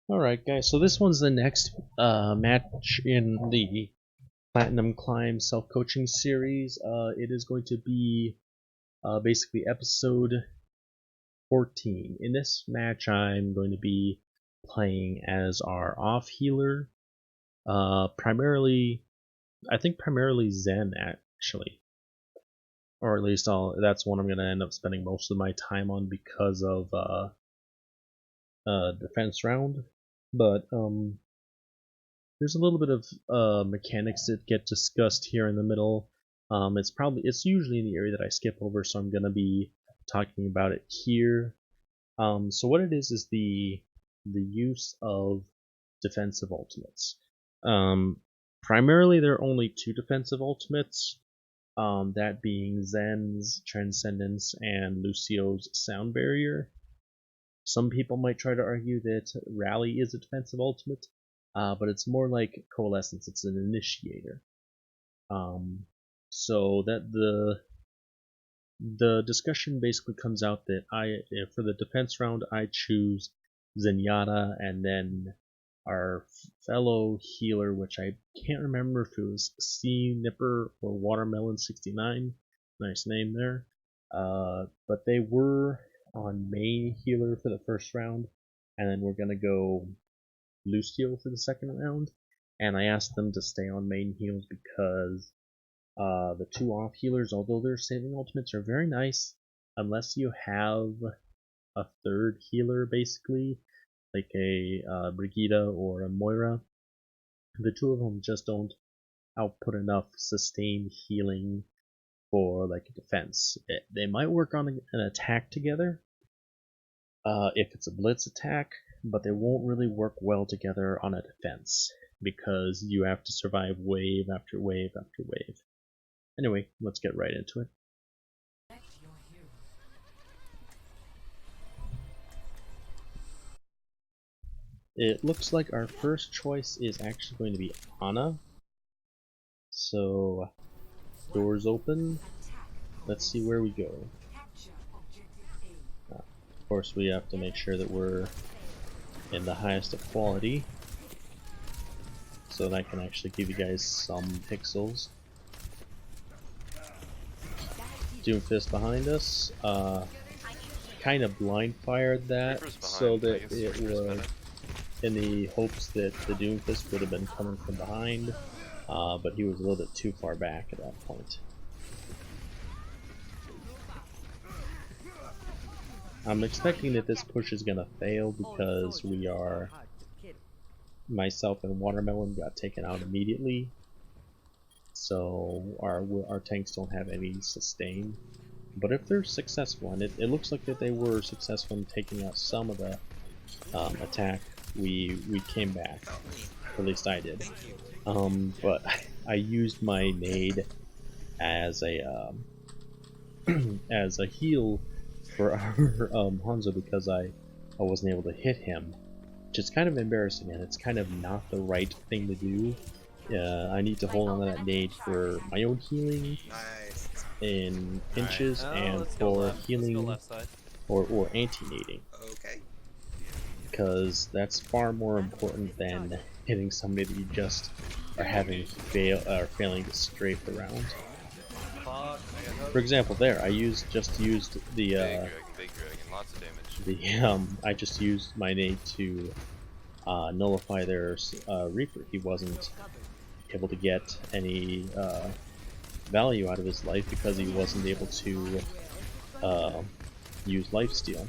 Alright guys, so this one's the next match in the Platinum Climb self-coaching series. It is going to be basically episode 14. In this match I'm going to be playing as our off healer. Primarily, I think primarily Zen actually. Or at least that's what I'm going to end up spending most of my time on because of defense round. But there's a little bit of mechanics that get discussed here in the middle. It's usually in the area that I skip over, so I'm gonna be talking about it here. So what it is the use of defensive ultimates. Primarily, there are only two defensive ultimates. That being Zen's Transcendence and Lucio's Sound Barrier. Some people might try to argue that Rally is a defensive ultimate, but it's more like Coalescence. It's an initiator. So that the discussion basically comes out that for the defense round, I choose Zenyatta, and then our fellow healer, which I can't remember if it was Sea Nipper or Watermelon 69. Nice name there. But they were on main healer for the first round, and then we're gonna go Lucio for the second round. And I asked them to stay on main heals because the two off healers, although their saving ultimates are very nice, unless you have a third healer, basically, like a Brigida or a Moira, the two of them just don't output enough sustained healing for like a defense. They might work on an attack together if it's a blitz attack, but they won't really work well together on a defense because you have to survive wave after wave after wave. Anyway, let's get right into it. It looks like our first choice is actually going to be Ana. So, doors open. Let's see where we go. Of course, we have to make sure that we're in the highest of quality, so that I can actually give you guys some pixels. Doomfist behind us. Kind of blind fired that so that it was in the hopes that the Doomfist would have been coming from behind, but he was a little bit too far back at that point. I'm expecting that this push is going to fail because myself and Watermelon got taken out immediately, so our tanks don't have any sustain. But if they're successful, and it looks like that they were successful in taking out some of the attack, we came back. At least I did. But I used my nade as a as a heal for our Hanzo because I wasn't able to hit him, which is kind of embarrassing, and it's kind of not the right thing to do. I need to hold on to that nade for my own healing in pinches and for healing or anti-nading. Okay. Because that's far more important than hitting somebody that you just are failing to strafe around. For example, there I just used the I just used my nade to nullify their Reaper. He wasn't able to get any value out of his life because he wasn't able to use lifesteal.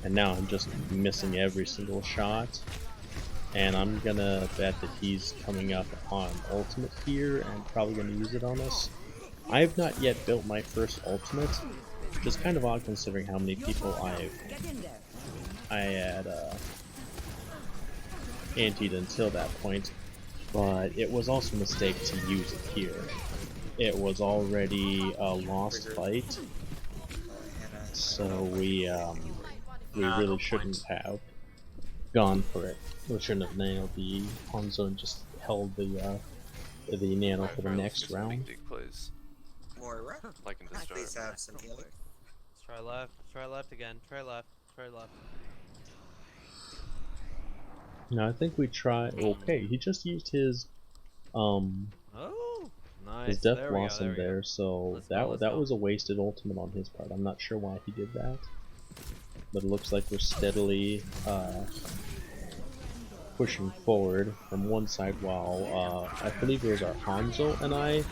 And now I'm just missing every single shot, and I'm gonna bet that he's coming up on ultimate here and probably gonna use it on us. I have not yet built my first ultimate, which is kind of odd considering how many people I had antied until that point, but it was also a mistake to use it here. It was already a lost fight, so we really shouldn't have gone for it. We shouldn't have nailed the Hanzo and just held the nano for the next round. Moira, Like in this please have some healing. Let's try left again, try left. Very left. No, I think we try. Okay, he just used his Oh, nice. Death There we go. Blossom There we go. there, so Let's go, that was a wasted ultimate on his part. I'm not sure why he did that, but it looks like we're steadily pushing forward from one side while I believe it was our Hanzo and I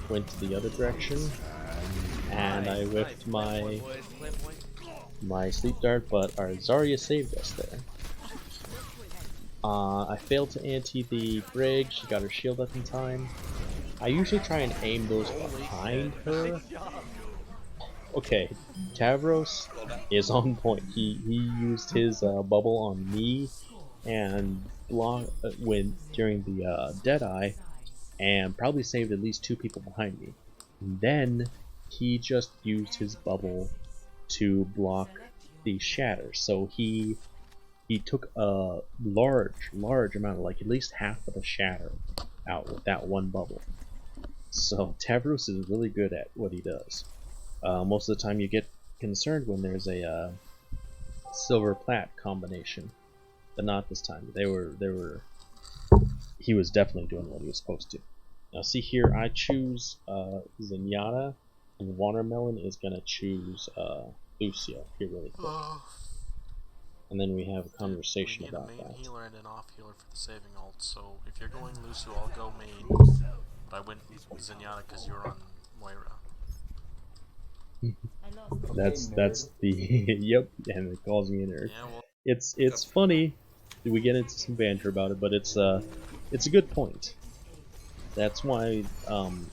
went to the other direction, and I whiffed my sleep dart, but our Zarya saved us there. I failed to ante the brig. She got her shield up in time. I usually try and aim those behind her. Okay, Tavros is on point. He used his bubble on me and when during the Deadeye, and probably saved at least 2 people behind me. And then he just used his bubble to block the shatter. So he took a large amount of, like, at least half of the shatter out with that one bubble. So Tavros is really good at what he does. Most of the time you get concerned when there's a silver plat combination, but not this time. He was definitely doing what he was supposed to. Now see here, I choose Zenyatta, and Watermelon is gonna choose Lucio here really quick. And then we have a conversation about that. We need a main healer and an off healer for the saving ult, so if you're going Lucio, I'll go main. But I went Zenyatta because you're on Moira. That's the yep, and it calls me a nerd. Yeah, well, it's funny. We get into some banter about it, but it's a good point. That's why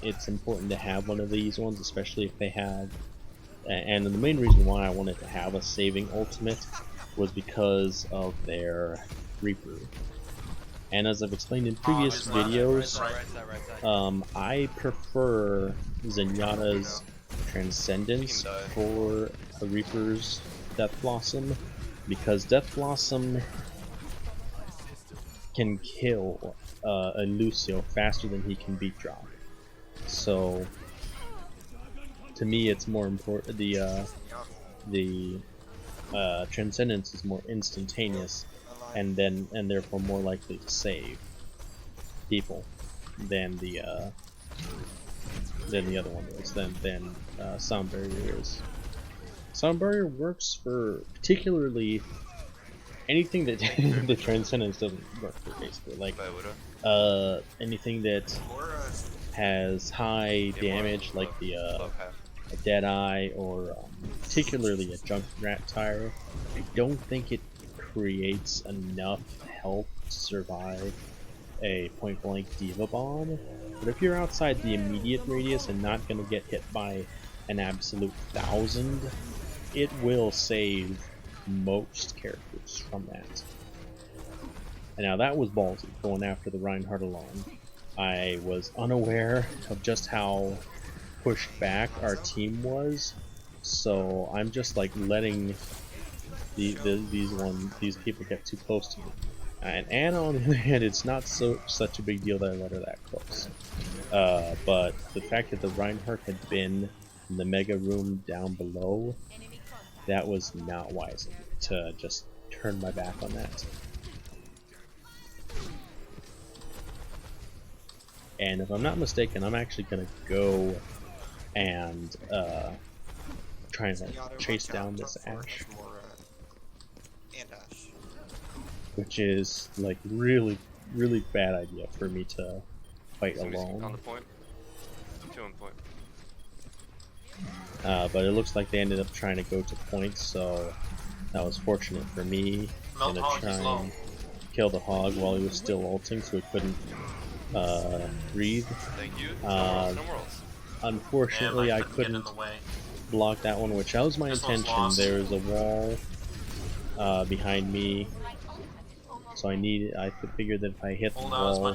it's important to have one of these ones, especially if they have. And the main reason why I wanted to have a saving ultimate was because of their Reaper. And as I've explained in previous videos, I prefer Zenyatta's Transcendence for a Reaper's Death Blossom, because Death Blossom can kill a Lucio faster than he can beat drop. So to me, it's more important. The Transcendence is more instantaneous, and therefore more likely to save people than the other one is. Than Sound Barrier is. Sound Barrier works for particularly anything that the Transcendence doesn't work for, basically. Like anything that has high damage, like the a Deadeye, or particularly a Junkrat Tire. I don't think it creates enough health to survive a point-blank Diva Bomb. But if you're outside the immediate radius and not going to get hit by an absolute 1,000, it will save most characters from that. And now that was ballsy, going after the Reinhardt alone. I was unaware of just how pushed back our team was, so I'm just like letting these people get too close to me. And Anna, on the other hand, it's not such a big deal that I let her that close. But the fact that the Reinhardt had been in the mega room down below, that was not wise to just turn my back on that. And if I'm not mistaken, I'm actually gonna go and try and chase down this Ashe, which is like really bad idea for me to fight alone. On the point. 2 on point. But it looks like they ended up trying to go to point, so that was fortunate for me. Gonna try and kill the hog while he was still ulting, so he couldn't breathe. Thank you. Unfortunately, I couldn't block that one, which that was my intention. There was a wall behind me, so I figured that if I hit the wall,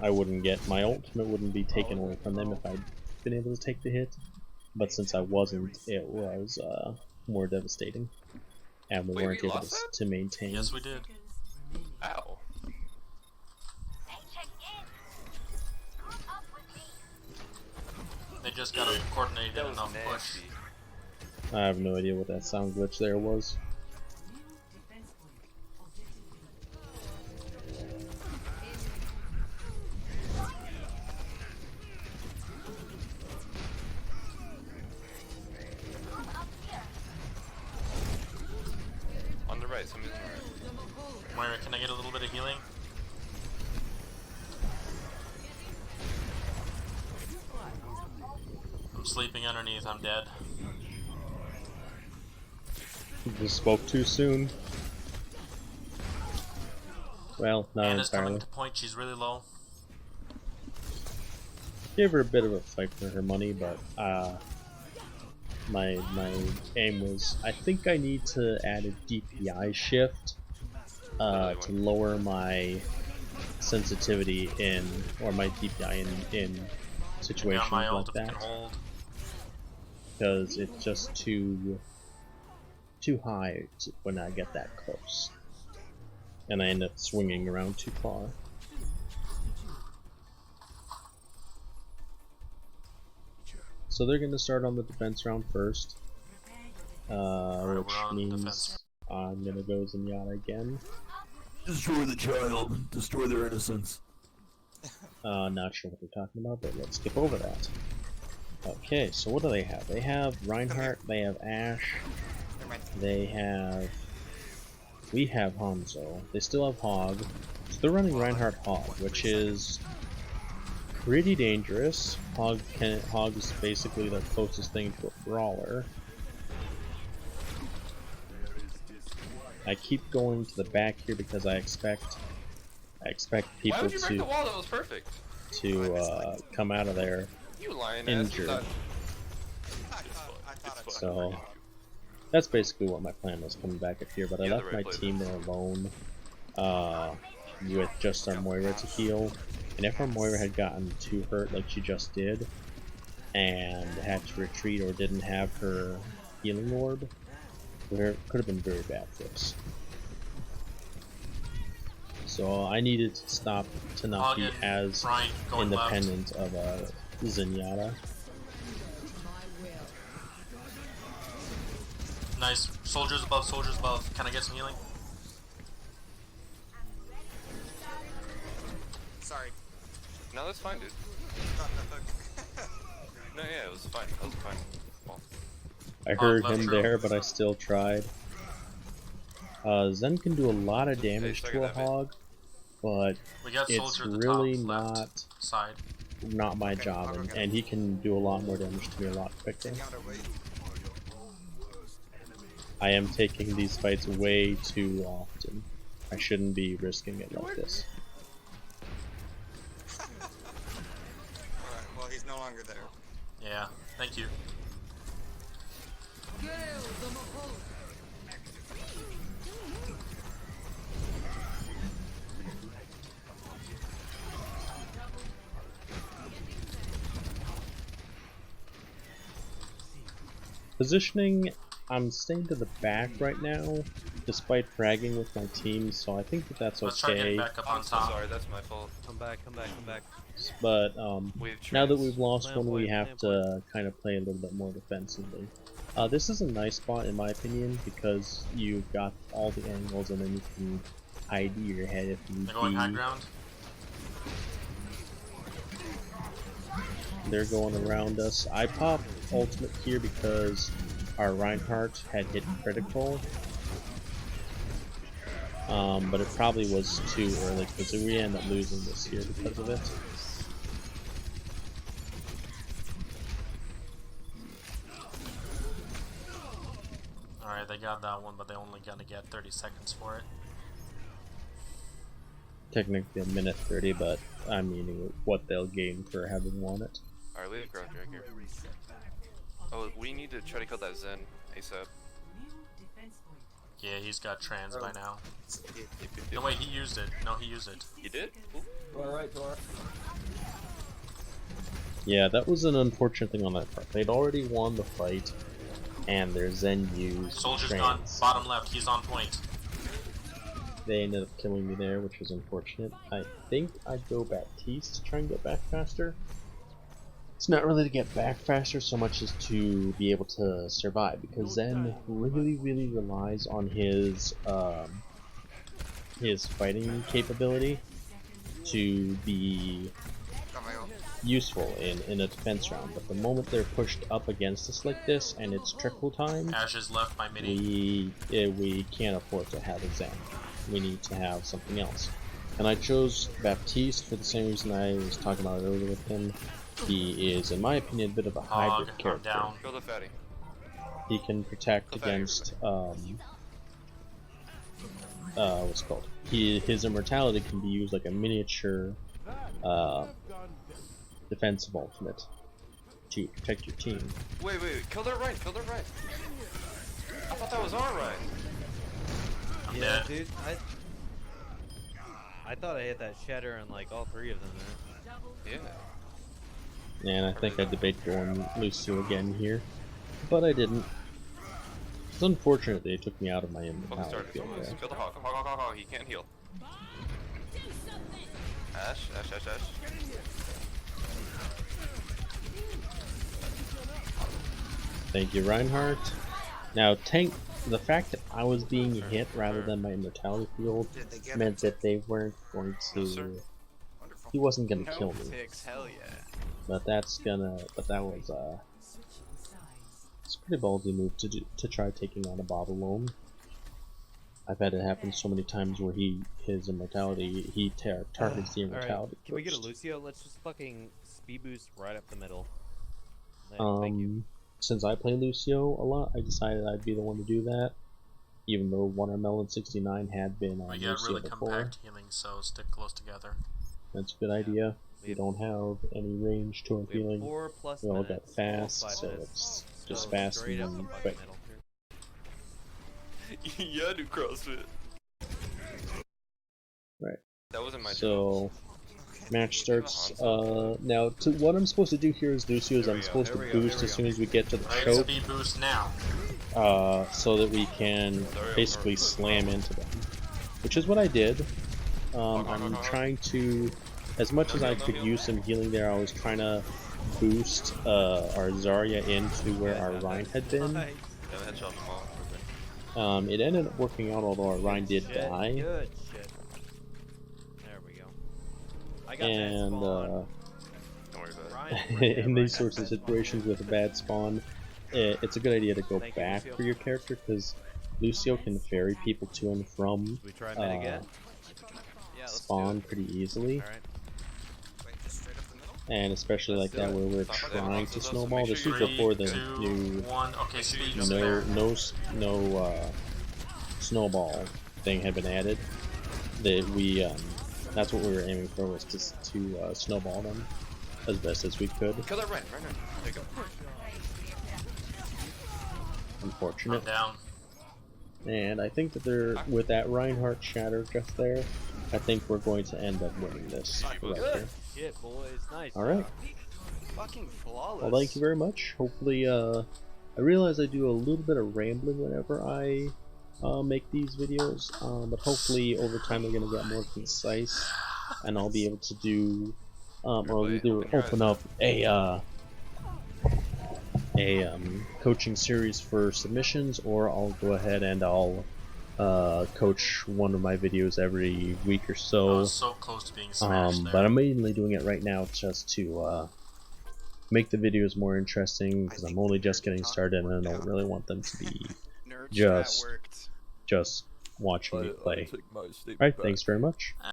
I wouldn't get my ultimate, wouldn't be taken away from them if I'd been able to take the hit. But since I wasn't, it was more devastating, and we weren't able to maintain. Yes, we did. Ow. They just gotta coordinate enough push. I have no idea what that sound glitch there was. On the right, somebody's on the right. Moira, can I get a little bit of healing? I'm sleeping underneath, I'm dead. Just spoke too soon. Well, not Anna's entirely. coming to point, she's really low. Gave her a bit of a fight for her money, but my aim was, I think I need to add a DPI shift to lower my sensitivity in, or my DPI in situations Yeah, my like ult if it that, can hold. because it's just too high when I get that close, and I end up swinging around too far. So they're going to start on the defense round first, which means I'm going to go Zenyatta again. Destroy the child. Destroy their innocence. Not sure what they're talking about, but let's skip over that. Okay, so what do they have? They have Reinhardt, they have Ashe, they have... We have Hanzo. They still have Hog. So they're running Reinhardt Hog, which is pretty dangerous. Hog is basically the closest thing to a brawler. I keep going to the back here because I expect people Why would you break the wall? That was perfect. to come out of there You lying injured. ass. So that's basically what my plan was, coming back up here, but I left my team there alone with just our Moira to heal, and if our Moira had gotten too hurt like she just did and had to retreat or didn't have her healing orb, it could have been very bad for us. So I needed to stop to not be as independent of a Zenyatta. Nice. Soldiers above, soldiers above. Can I get some healing? Sorry. No, that's fine, dude. No, yeah, it was fine. That was fine. Well, I heard him there, but I still tried. Zen can do a lot of damage to a hog, but it's really not my job, and he can do a lot more damage to me a lot quicker. I am taking these fights way too often. I shouldn't be risking it like this. Alright, well he's no longer there. Yeah, thank you. Positioning, I'm staying to the back right now, despite fragging with my team, so I think that that's okay. I'm so sorry, that's my fault. Come back, come back, come back. But now that we've lost one, we have to kind of play a little bit more defensively. This is a nice spot in my opinion, because you've got all the angles and then you can hide your head if you need. They're going high ground. They're going around us. I popped ultimate here because our Reinhardt had hit critical. But it probably was too early because we end up losing this here because of it. Alright, they got that one, but they're only gonna get 30 seconds for it. Technically a minute 30, but I'm meaning what they'll gain for having won it. Alright, leave ground right here. Oh, we need to try to kill that Zen ASAP. Yeah, he's got trans by now. No, wait, he used it. No, he used it. He did? Alright, Tor. Yeah, that was an unfortunate thing on that part. They'd already won the fight, and their Zen used Soldier's trans. gone. Bottom left, he's on point. They ended up killing me there, which was unfortunate. I think I'd go Baptiste to try and get back faster. It's not really to get back faster so much as to be able to survive, because Zen really relies on his fighting capability to be Got my ult. useful in a defense round. But the moment they're pushed up against us like this and it's trickle time, Ash is left by mini. we can't afford to have a Zen. We need to have something else. And I chose Baptiste for the same reason I was talking about earlier with him. He is, in my opinion, a bit of a hybrid I'm character. down. Kill the fatty. He can protect Kill fatty, against what's it called? His immortality can be used like a miniature defensive ultimate to protect your team. Wait, kill their right, kill their right. I thought that was our right. I'm Yeah, dead. dude. I thought I hit that shatter on like all three of them. Man. Yeah. And I think I debate going Lucio again here, but I didn't. It's unfortunate they took me out of my Well, he immortality started. field there. Kill the hawk. Hawk. He can't heal. Ash. Thank you, Reinhardt. Now, the fact that I was being hit rather than my immortality field Did they get meant it? that they weren't going No, sir. to. Wonderful. He wasn't gonna kill me. Hell yeah. But that was it's a pretty ballsy move to try taking on a bot alone. I've had it happen so many times where his immortality targets the immortality. Alright, can we get a first. Lucio? Let's just fucking speed boost right up the middle. Thank you. Since I play Lucio a lot, I decided I'd be the one to do that. Even though Watermelon 69 had been on We get Lucio really before. compact healing, so stick close together. That's a good idea. We don't have any range to our We have healing. 4+ We all got minutes, fast, almost 5 so minutes. it's So just fast straight up and the fucking quick. middle. Yeah, I do CrossFit. Right. That wasn't my job. So match starts. Now, what I'm supposed to do here is Lucio is Here we I'm go, supposed here to we go, boost here we as go. soon as we get to the Right, choke, speed boost now. so that we can basically slam into them. Which is what I did. I'm trying to, as much as I could use some healing there, I was trying to boost our Zarya into where our Rhine had been. Yeah, the headshot them all. It ended up working out, although our Rhine did Shit, die. Good shit. There we go. I got And that spawn. Don't worry about it. Ryan, in these sorts of situations with a bad spawn, it's a good idea to go Thank you, back Lucio. for your character, because Lucio can ferry people to and from Should we try mid again? Yeah, let's spawn pretty easily. Alright. Wait, just straight up the middle? And especially like do that it. where we're Stop it. trying to So snowball. make This sure was you- before the 3, 2, new 1. Okay, speed boost there. no snowball thing had been added. That that's what we were aiming for, was to snowball them as best as we could. Kill that right. There you go. Unfortunate. I'm down. And I think that they're, with that Reinhardt shatter just there, I think we're going to end up winning this right here. Shit, boys. Nice. Alright. Fucking flawless. Well, thank you very much. Hopefully, I realize I do a little bit of rambling whenever I make these videos, but hopefully over time they're going to get more concise, and I'll be able to do, or either open up a coaching series for submissions, or I'll go ahead and I'll coach one of my videos every week or I so. was so close to being smashed there. But I'm mainly doing it right now just to make the videos more interesting, because I'm only just getting started and I don't really want them to be Nerd just chat worked. just watching me play. Take my statement Alright, back. thanks very much.